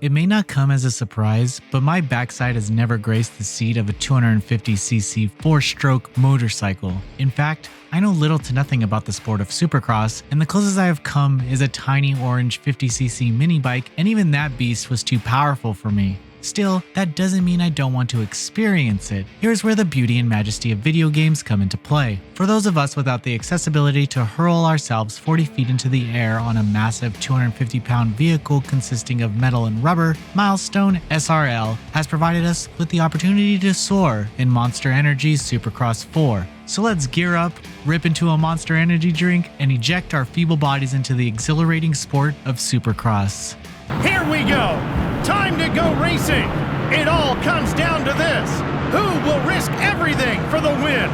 It may not come as a surprise, but my backside has never graced the seat of a 250cc 4-stroke motorcycle. In fact, I know little to nothing about the sport of Supercross, and the closest I have come is a tiny orange 50cc mini bike, and even that beast was too powerful for me. Still, that doesn't mean I don't want to experience it. Here's where the beauty and majesty of video games come into play. For those of us without the accessibility to hurl ourselves 40 feet into the air on a massive 250-pound vehicle consisting of metal and rubber, Milestone SRL has provided us with the opportunity to soar in Monster Energy's Supercross 4. So let's gear up, rip into a Monster Energy drink, and eject our feeble bodies into the exhilarating sport of Supercross. Here we go! Time to go racing! It all comes down to this! Who will risk everything for the win?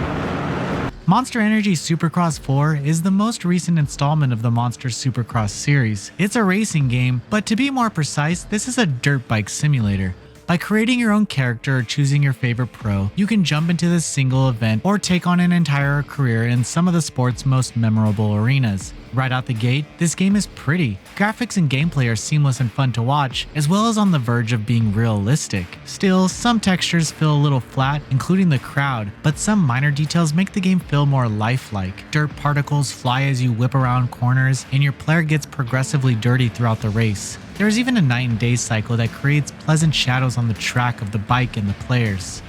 Monster Energy Supercross 4 is the most recent installment of the Monster Supercross series. It's a racing game, but to be more precise, this is a dirt bike simulator. By creating your own character or choosing your favorite pro, you can jump into this single event or take on an entire career in some of the sport's most memorable arenas. Right out the gate, this game is pretty. Graphics and gameplay are seamless and fun to watch, as well as on the verge of being realistic. Still, some textures feel a little flat, including the crowd, but some minor details make the game feel more lifelike. Dirt particles fly as you whip around corners, and your player gets progressively dirty throughout the race. There is even a night and day cycle that creates pleasant shadows on the track of the bike and the players.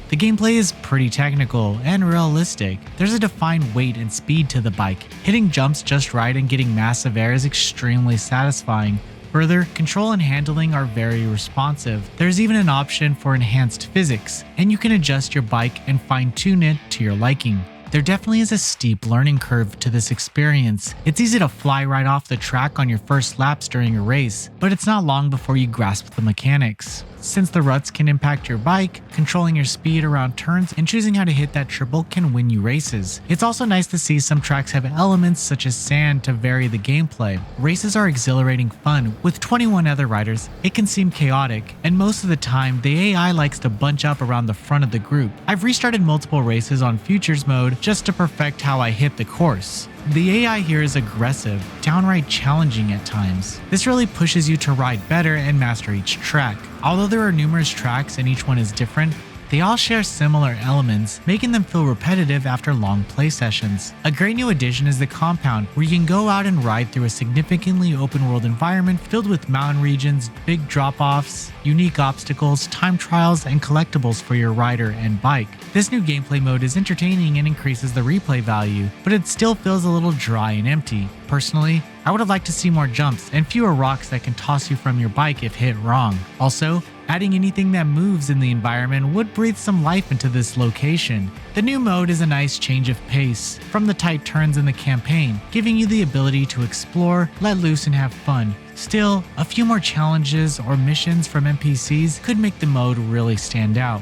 The gameplay is pretty technical and realistic. There's a defined weight and speed to the bike. Hitting jumps just right and getting massive air is extremely satisfying. Further, control and handling are very responsive. There's even an option for enhanced physics, and you can adjust your bike and fine-tune it to your liking. There definitely is a steep learning curve to this experience. It's easy to fly right off the track on your first laps during a race, but it's not long before you grasp the mechanics. Since the ruts can impact your bike, controlling your speed around turns and choosing how to hit that triple can win you races. It's also nice to see some tracks have elements such as sand to vary the gameplay. Races are exhilarating fun. With 21 other riders, it can seem chaotic, and most of the time, the AI likes to bunch up around the front of the group. I've restarted multiple races on Futures mode just to perfect how I hit the course. The AI here is aggressive, downright challenging at times. This really pushes you to ride better and master each track. Although there are numerous tracks and each one is different, they all share similar elements, making them feel repetitive after long play sessions. A great new addition is the compound, where you can go out and ride through a significantly open world environment filled with mountain regions, big drop-offs, unique obstacles, time trials, and collectibles for your rider and bike. This new gameplay mode is entertaining and increases the replay value, but it still feels a little dry and empty. Personally, I would have liked to see more jumps and fewer rocks that can toss you from your bike if hit wrong. Also, adding anything that moves in the environment would breathe some life into this location. The new mode is a nice change of pace from the tight turns in the campaign, giving you the ability to explore, let loose, and have fun. Still, a few more challenges or missions from NPCs could make the mode really stand out.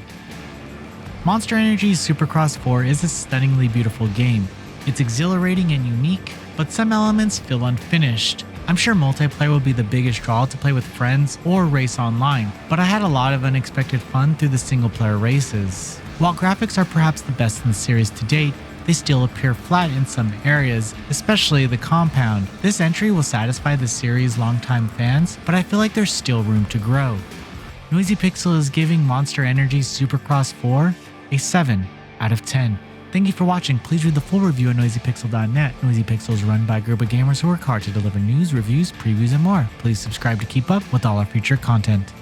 Monster Energy Supercross 4 is a stunningly beautiful game. It's exhilarating and unique, but some elements feel unfinished. I'm sure multiplayer will be the biggest draw to play with friends or race online, but I had a lot of unexpected fun through the single player races. While graphics are perhaps the best in the series to date, they still appear flat in some areas, especially the compound. This entry will satisfy the series' longtime fans, but I feel like there's still room to grow. Noisy Pixel is giving Monster Energy Supercross 4 a 7 out of 10. Thank you for watching. Please read the full review at noisypixel.net. Noisy Pixel is run by a group of gamers who work hard to deliver news, reviews, previews, and more. Please subscribe to keep up with all our future content.